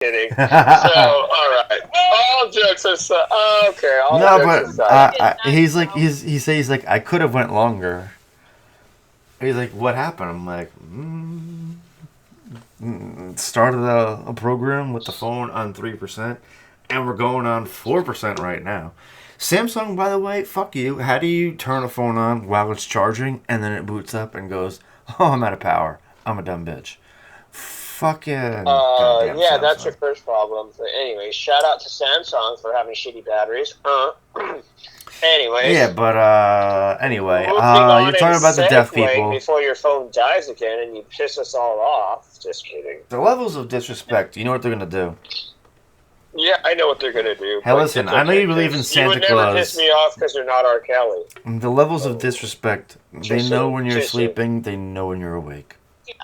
kidding. So, all right. All jokes aside. Okay, all jokes aside. He's like, I could have went longer. He's like, what happened? I'm like, started a program with the phone on 3%, and we're going on 4% right now. Samsung, by the way, fuck you. How do you turn a phone on while it's charging, and then it boots up and goes, oh, I'm out of power. I'm a dumb bitch. Fucking goddamn yeah, Samsung. that's your first problem. But anyway, shout out to Samsung for having shitty batteries. Anyways. Yeah, but anyway, Moving you're talking about the deaf people. Before your phone dies again and you piss us all off. Just kidding. The levels of disrespect, you know what they're going to do. Yeah, I know what they're going to do. Hey, listen, I know you believe in Santa Claus. You would never piss me off because you're not R. Kelly. The levels of disrespect, they know when you're sleeping, they know when you're awake. Yeah.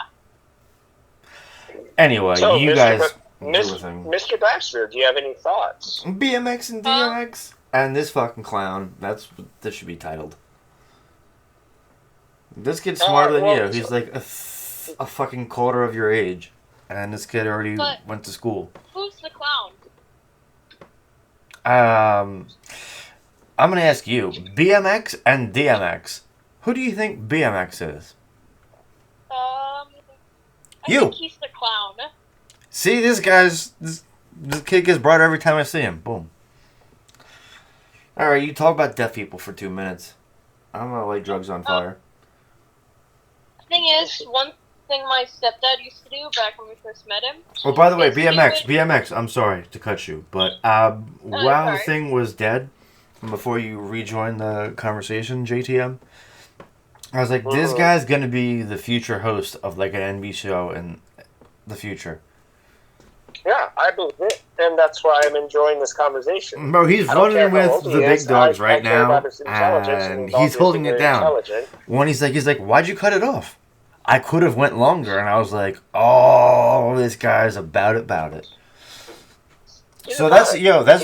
Anyway, so, you guys... Mr. Baxter, do you have any thoughts? BMX and DMX? And this fucking clown. That's what this should be titled. This kid's smarter than you. He's like a fucking quarter of your age. And this kid already went to school. Who's the clown? I'm going to ask you. BMX and DMX. Who do you think BMX is? I think he's the clown. See, this kid gets brighter every time I see him. Boom. Alright, you talk about deaf people for 2 minutes. I'm gonna light drugs on fire. The thing is, one thing my stepdad used to do back when we first met him... Oh, by the way, BMX, I'm sorry to cut you, but while the thing was dead, before you rejoined the conversation, JTM, I was like, this guy's gonna be the future host of like an NBC show in the future. Yeah, I believe it, and that's why I'm enjoying this conversation. Bro, he's running with the big dogs right now, and he's holding it down. When he's like, why'd you cut it off? I could have went longer, and I was like, oh, this guy's about it. So that's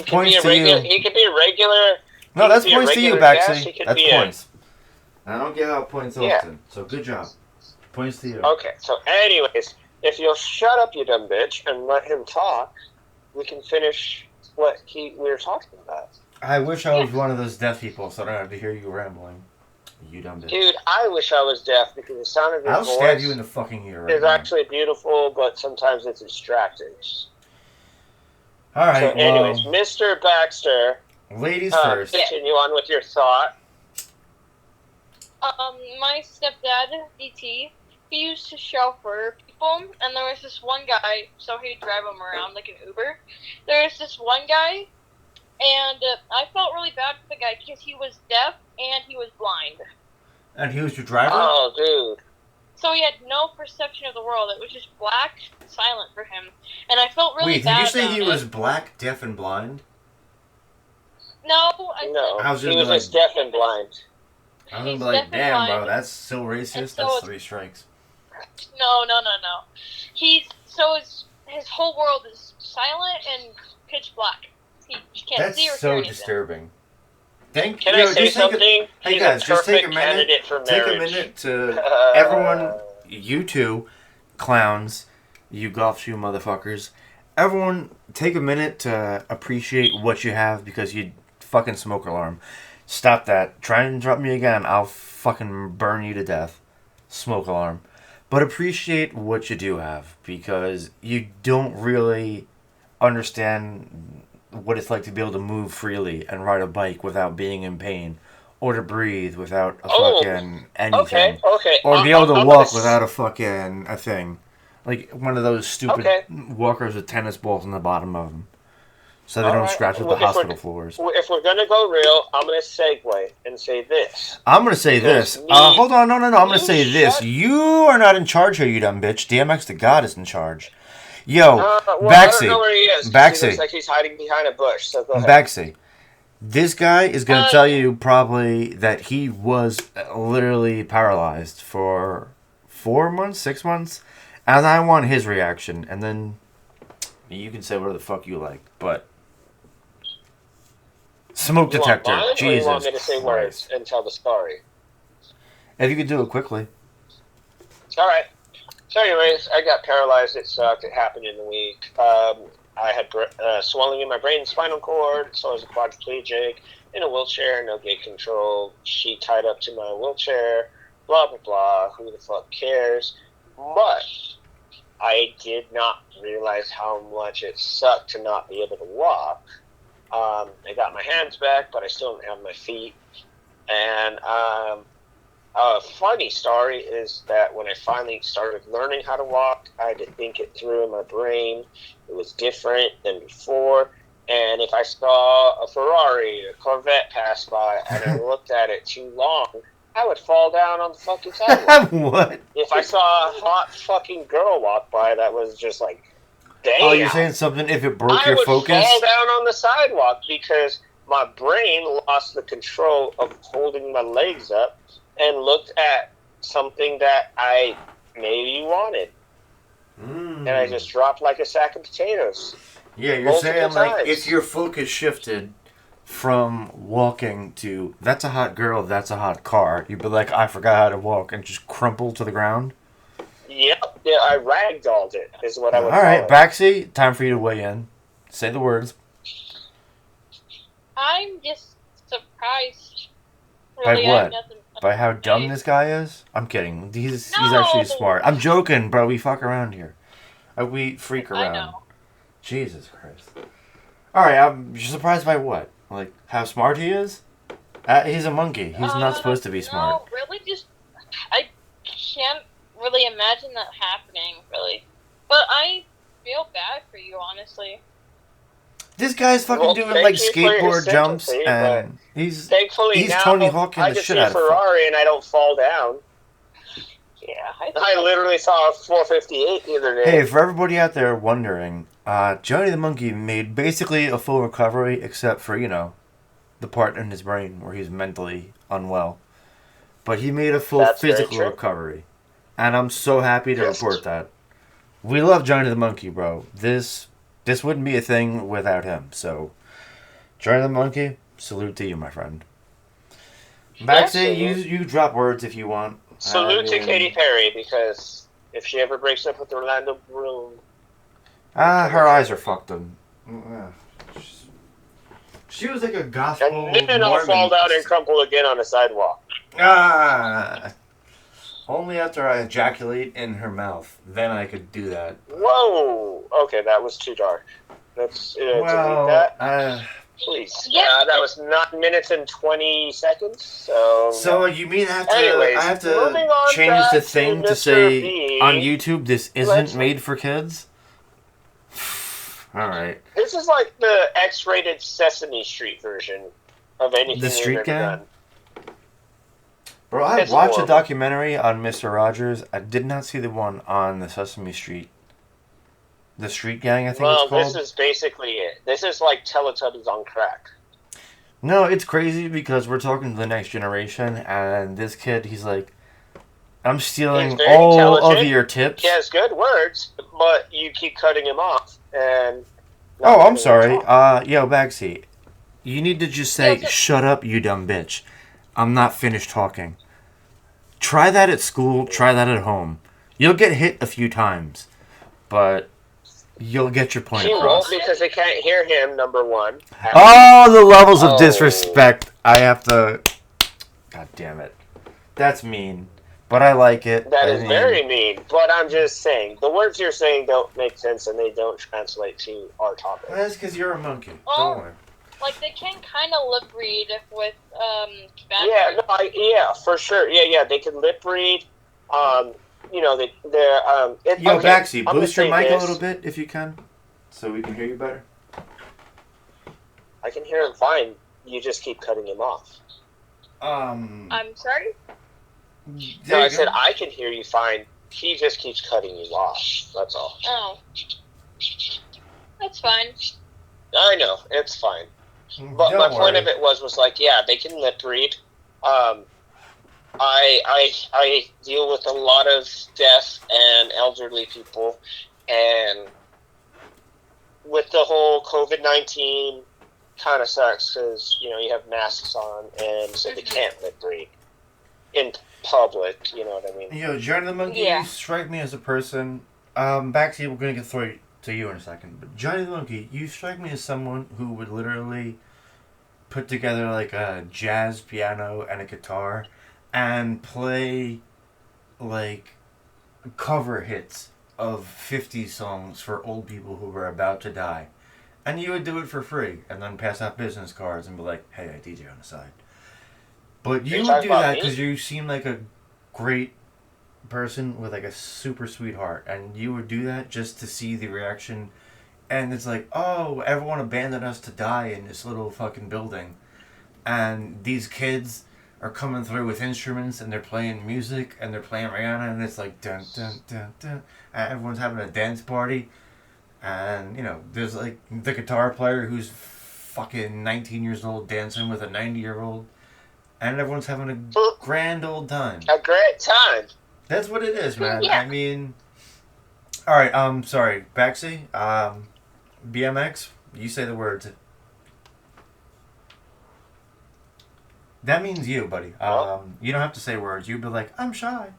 points to you. He could be a regular. No, that's points to you, Baxter. That's points. I don't give out points often, so good job. Points to you. Okay, so anyways. If you'll shut up, you dumb bitch, and let him talk, we can finish what we were talking about. I wish I was one of those deaf people, so I don't have to hear you rambling. You dumb bitch. Dude, I wish I was deaf because the sound of your voice... I'll stab you in the fucking ear right is now. actually beautiful, but sometimes it's distracting. Alright, so anyways, Mr. Baxter... Ladies first. Continue on with your thought. My stepdad, DT... He used to chauffeur people, and there was this one guy, so he'd drive them around like an Uber. There was this one guy, and I felt really bad for the guy because he was deaf and he was blind. And he was your driver? Oh, dude. So he had no perception of the world. It was just black, silent for him. And I felt really bad. Wait, did you say he was black, deaf, and blind? No, he was just deaf and blind. I was like, damn, bro, that's so racist. That's 3 strikes. No. His whole world is silent and pitch black. He can't see or hear anything. That's so disturbing. Can I say something? Hey guys, just take a minute. Take a minute to everyone. You two clowns, you golf shoe motherfuckers. Everyone, take a minute to appreciate what you have because you fucking smoke alarm. Stop that. Try and drop me again. I'll fucking burn you to death. Smoke alarm. But appreciate what you do have because you don't really understand what it's like to be able to move freely and ride a bike without being in pain or to breathe without a fucking anything. Okay. Or be able to walk without a thing. Like one of those stupid walkers with tennis balls on the bottom of them. So they don't scratch up the hospital floors. If we're going to go real, I'm going to segue and say this. I'm going to say this. Hold on, no. I'm going to say this. You are not in charge here, you dumb bitch. DMX the God is in charge. Yo, Baxi. I don't know where he is. Baxi. He looks like he's hiding behind a bush. So go ahead. Baxi. This guy is going to tell you probably that he was literally paralyzed for 4 months, 6 months. And I want his reaction. And then you can say whatever the fuck you like. But... Smoke detector. You want mine, Jesus. Or you want me to say words and tell the story? If you could do it quickly. All right. So anyways, I got paralyzed. It sucked. It happened in the week. I had swelling in my brain and spinal cord, so I was a quadriplegic, in a wheelchair, no gate control, sheet tied up to my wheelchair, blah, blah, blah, who the fuck cares? But I did not realize how much it sucked to not be able to walk. I got my hands back, but I still don't have my feet. And a funny story is that when I finally started learning how to walk, I had to think it through in my brain. It was different than before. And if I saw a Ferrari, a Corvette pass by, and I looked at it too long, I would fall down on the fucking sidewalk. What? If I saw a hot fucking girl walk by that was just like, damn. Oh, you're saying something if it broke your focus? I would fall down on the sidewalk because my brain lost the control of holding my legs up and looked at something that I maybe wanted. And I just dropped like a sack of potatoes. Yeah, you're saying, like, if your focus shifted from walking to, that's a hot girl, that's a hot car, you'd be like, I forgot how to walk, and just crumple to the ground? Yep, yeah, I ragdolled it, is what I would call it. Alright, Baxi, time for you to weigh in. Say the words. I'm just surprised. Really, by what? By how dumb this guy is? I'm kidding. He's actually smart. I'm joking, bro. We fuck around here. We freak around. I know. Jesus Christ. Alright, you're surprised by what? Like, how smart he is? He's a monkey. He's not supposed to be smart. No, really, I can't really imagine that happening, really. But I feel bad for you, honestly. This guy's fucking doing, like, skateboard jumps, and he's Tony Hawking the shit out of it. I just see a Ferrari and I don't fall down. Yeah, I literally saw a 458 the other day. Hey, for everybody out there wondering, Johnny the Monkey made basically a full recovery, except for, the part in his brain where he's mentally unwell. But he made a full physical recovery. And I'm so happy to report that. We love Johnny the Monkey, bro. This wouldn't be a thing without him. So, Johnny the Monkey, salute to you, my friend. Maxie, you drop words if you want. Salute to Katy Perry, because if she ever breaks up with Orlando Bloom... her eyes are fucked up. She was like a gospel And then I'll fall down and crumple again on a sidewalk. Only after I ejaculate in her mouth. Then I could do that. Whoa! Okay, that was too dark. Let's delete that. Please. Yeah, that was not minutes and 20 seconds. So you mean I have to change the thing to say B, on YouTube this isn't made for kids? Alright. This is like the X-rated Sesame Street version of anything the Street Gang? Done. Bro, I watched a documentary on Mr. Rogers. I did not see the one on the Sesame Street. The Street Gang, I think it's called. Well, this is basically it. This is like Teletubbies on crack. No, it's crazy because we're talking to the next generation, and this kid, he's like, I'm stealing all of your tips. He has good words, but you keep cutting him off. And oh, I'm sorry. Yo, Baxi, you need to just say, shut up, you dumb bitch. I'm not finished talking. Try that at school, try that at home. You'll get hit a few times, but... you'll get your point across. He won't because they can't hear him, number one. Oh, the levels of disrespect. I have to... God damn it. That's mean. But I like it. That is very mean. But I'm just saying, the words you're saying don't make sense and they don't translate to our topic. That's because you're a monkey. Well, don't worry. Like, they can kind of lip read with, Baxter. Yeah, for sure. Yeah, they can lip read. Yo, Baxi, boost your mic a little bit if you can, so we can hear you better. I can hear him fine. You just keep cutting him off. I'm sorry? No, I said I can hear you fine. He just keeps cutting you off. That's all. Oh. That's fine. I know, it's fine. But my point of it was like, yeah, they can lip read. I deal with a lot of deaf and elderly people, and with the whole COVID-19 kind of sucks because, you have masks on, and so they can't lip read in public, you know what I mean? Yo, Johnny the Monkey, you strike me as a person. Back to you, we're going to to you in a second. But Johnny the Monkey, you strike me as someone who would literally put together like a jazz piano and a guitar and play like cover hits of 50 songs for old people who were about to die. And you would do it for free and then pass out business cards and be like, hey, I DJ on the side. But you would do that because you seem like a great person with like a super sweet heart. And you would do that just to see the reaction. And it's like, oh, everyone abandoned us to die in this little fucking building. And these kids are coming through with instruments and they're playing music and they're playing Rihanna and it's like dun dun dun dun. And everyone's having a dance party. And, you know, there's like the guitar player who's fucking 19 years old dancing with a 90-year-old. And everyone's having a grand old time. A great time. That's what it is, man. Yeah. I mean... Alright, sorry. Baxi, BMX, you say the words. That means you, buddy. You don't have to say words. You'd be like, I'm shy.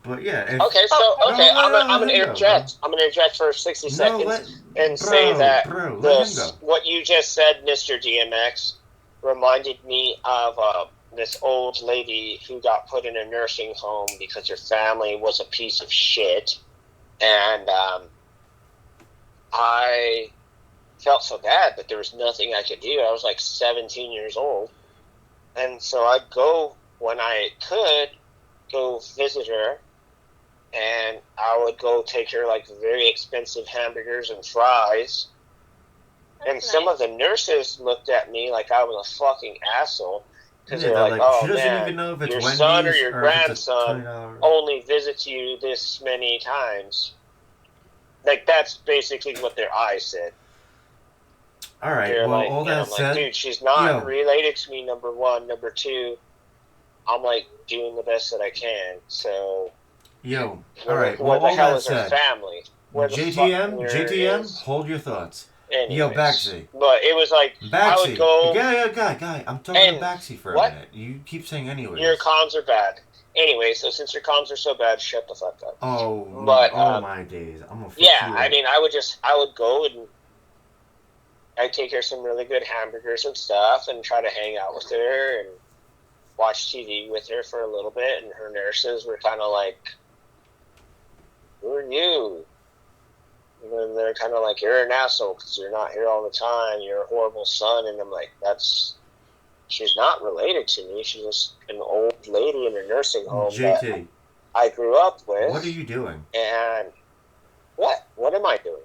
But yeah. I'm gonna interject. I'm gonna interject for 60 seconds and say that what you just said, Mr. DMX, reminded me of this old lady who got put in a nursing home because her family was a piece of shit, and I felt so bad, but there was nothing I could do. I was like 17 years old, and so I'd go when I could go visit her. And I would go take her like very expensive hamburgers and fries. And some of the nurses looked at me like I was a fucking asshole. Because they're like, oh man, your son or your grandson only visits you this many times. Like, that's basically what their eyes said. Alright, well, like, all that said... Like, dude, she's not related to me, number one. Number two, I'm like doing the best that I can, so... Yo, alright, well, all that said, family? JTM, hold your thoughts. Anyways, yo, Baxi. But it was like, Baxi. I would go... Guy, I'm talking to Baxi for a minute. You keep saying anyways. Your comms are bad. Anyway, so since your comms are so bad, shut the fuck up. But, my days. I'm gonna fix yeah, you I mean, I would go and I'd take her some really good hamburgers and stuff and try to hang out with her and watch TV with her for a little bit, and her nurses were kind of like, who are you? And then they're kind of like, you're an asshole because you're not here all the time. You're a horrible son. And I'm like, she's not related to me. She's just an old lady in a nursing home JT, that I grew up with. What are you doing? And what am I doing?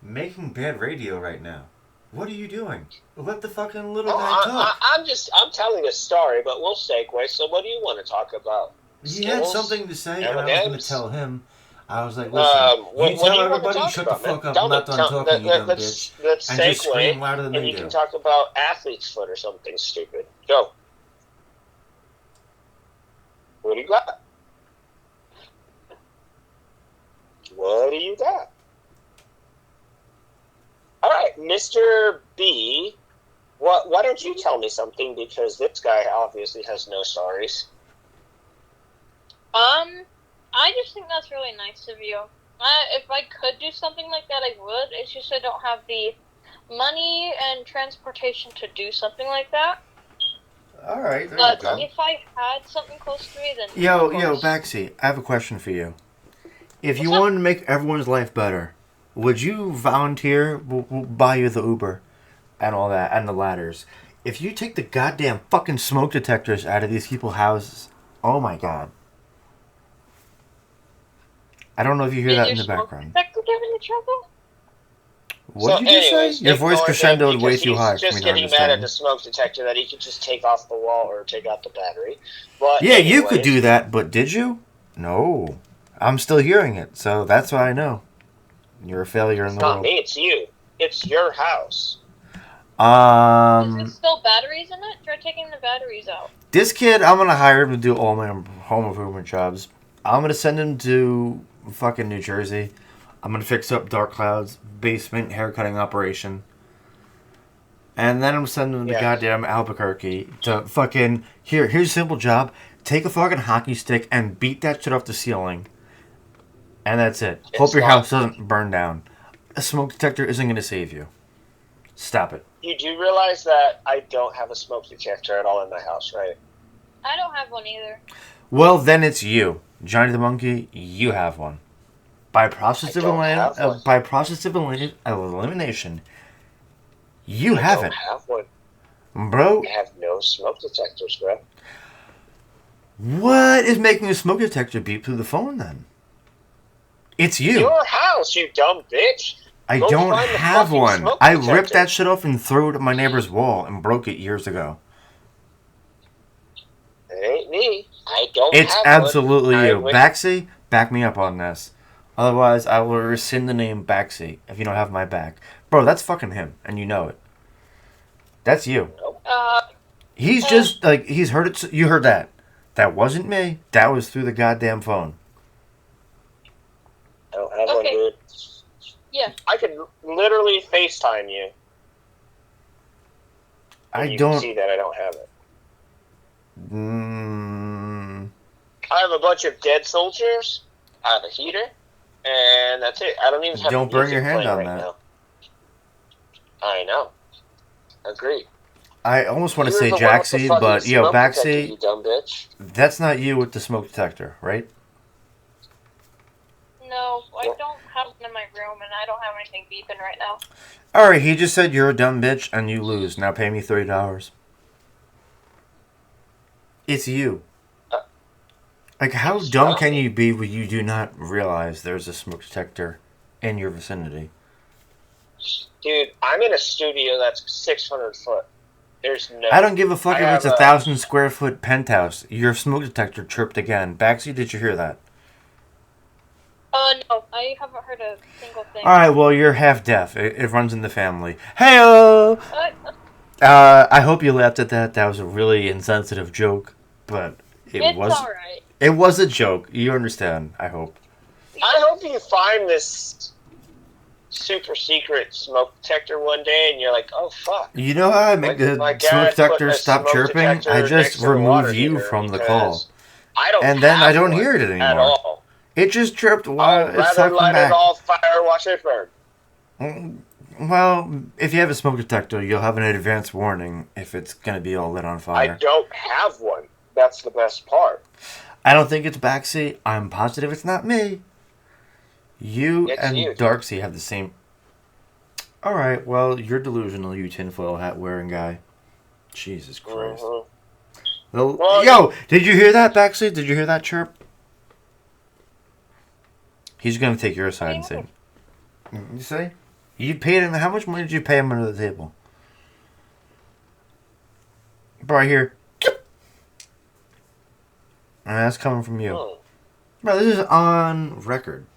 Making bad radio right now. What are you doing? Let the fucking little guy talk. I'm telling a story, but we'll segue. So what do you want to talk about? He had something to say, and I was going to tell him. I was like, listen, you tell everybody, shut the fuck up, I'm not done talking, you dumb bitch. Let's and just scream louder than they do. And you can talk about athlete's foot or something stupid. Go. What do you got? What do you got? All right, Mr. B, why don't you tell me something, because this guy obviously has no stories. I just think that's really nice of you. If I could do something like that, I would. It's just I don't have the money and transportation to do something like that. Alright, there but you go. If I had something close to me, then... Yo, Baxi, I have a question for you. If you wanted to make everyone's life better, would you volunteer? We'll buy you the Uber and all that, and the ladders. If you take the goddamn fucking smoke detectors out of these people's houses, oh my god. I don't know if you hear that in the background. What did you say? Your voice crescendoed way too high for me to understand. He's just getting mad at the smoke detector that he could just take off the wall or take out the battery. But yeah, anyways, you could do that, but did you? No. I'm still hearing it, so that's why I know. You're a failure in the world. It's not me, it's you. It's your house. Is there still batteries in it? Try taking the batteries out. This kid, I'm going to hire him to do all my home improvement jobs. I'm going to send him to fucking New Jersey. I'm going to fix up Dark Cloud's basement haircutting operation. And then I'm sending him to goddamn Albuquerque to fucking... Here's a simple job. Take a fucking hockey stick and beat that shit off the ceiling. And that's it. Hope your house doesn't burn down. a smoke detector isn't going to save you. Stop it. You do realize that I don't have a smoke detector at all in my house, right? I don't have one either. Well, then it's you. Johnny the Monkey, you have one. By process of elimination, you have it. I don't have one. Bro. I have no smoke detectors, bro. What is making a smoke detector beep through the phone, then? It's you. Your house, you dumb bitch. I don't have one. I ripped that shit off and threw it at my neighbor's wall and broke it years ago. It ain't me. I don't have one. It's absolutely you. Baxy, back me up on this. Otherwise, I will rescind the name Baxy if you don't have my back. Bro, that's fucking him, and you know it. That's you. He's just, like, he's heard it. You heard that. That wasn't me. That was through the goddamn phone. I don't have one, dude. Yeah. I could literally FaceTime you. You can see that I don't have it. I have a bunch of dead soldiers. I have a heater. And that's it. I don't even have Don't burn your hand on that. Now. I know. Agreed. I almost want to say Jaxie, but yo, Baxy, you dumb bitch. That's not you with the smoke detector, right? No, I don't have one in my room, and I don't have anything beeping right now. Alright, he just said you're a dumb bitch and you lose. Now pay me $30. It's you. Like, how dumb can you be when you do not realize there's a smoke detector in your vicinity? Dude, I'm in a studio that's 600 foot. There's no... I don't give a fuck if it's 1,000 square foot penthouse. Your smoke detector chirped again. Baxy, did you hear that? No, I haven't heard a single thing. Alright, well, you're half deaf. It runs in the family. Hey-oh! I hope you laughed at that. That was a really insensitive joke, but it's alright. It was a joke. You understand, I hope. I hope you find this super secret smoke detector one day and you're like, oh, fuck. You know how I make the smoke detector stop chirping? I just remove you from the call. And then I don't hear it anymore. At all. It just chirped while it's talking back. Light it all fire, watch it burn. Well, if you have a smoke detector, you'll have an advance warning if it's going to be all lit on fire. I don't have one. That's the best part. I don't think it's Baxy. I'm positive it's not me. You and Darksea have the same... Alright, well, you're delusional, you tinfoil hat wearing guy. Jesus Christ. Well, yo, did you hear that, Baxy? Did you hear that chirp? He's going to take your side and say... You see? You paid him... How much money did you pay him under the table? Right here. And that's coming from you. Oh. Bro, this is on record.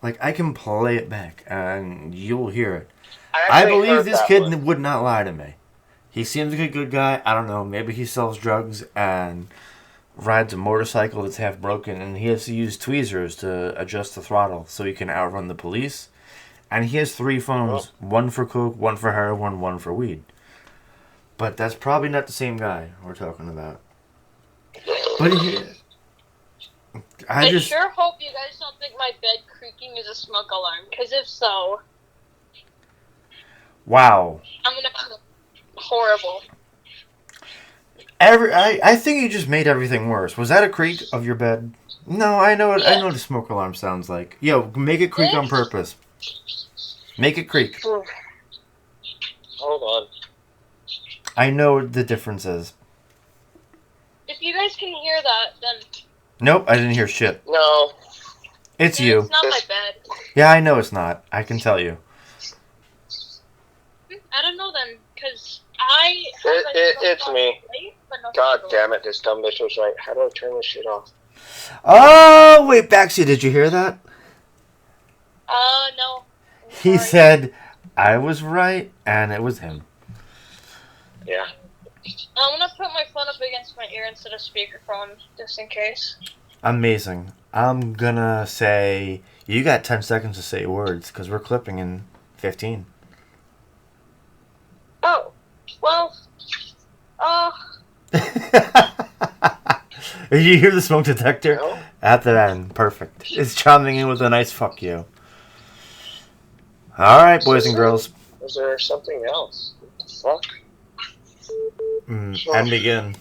Like, I can play it back, and you'll hear it. I believe this kid would not lie to me. He seems like a good guy. I don't know. Maybe he sells drugs and rides a motorcycle that's half broken, and he has to use tweezers to adjust the throttle so he can outrun the police. And he has 3 phones. One for coke, one for heroin, one for weed. But that's probably not the same guy we're talking about. But I sure hope you guys don't think my bed creaking is a smoke alarm, because if so... Wow. I'm gonna feel horrible. I think you just made everything worse. Was that a creak of your bed? No, I know it. Yeah. I know what a smoke alarm sounds like. Yo, make it creak on purpose. Make it creak. Hold on. I know what the difference is. If you guys can hear that, then... Nope, I didn't hear shit. No. It's you. It's not my bed. Yeah, I know it's not. I can tell you. I don't know then, because it's me. God damn it, this dumb bitch was right. How do I turn this shit off? Oh, wait, Baxter, did you hear that? No. He said, I was right, and it was him. Yeah. I'm gonna put my phone up against my ear instead of speakerphone, just in case. Amazing. I'm gonna say, you got 10 seconds to say words, because we're clipping in 15. Oh, well, You hear the smoke detector? No. At the end. Perfect. It's chiming in with a nice fuck you. All right, boys and girls. Was there something else? What the fuck? And begin.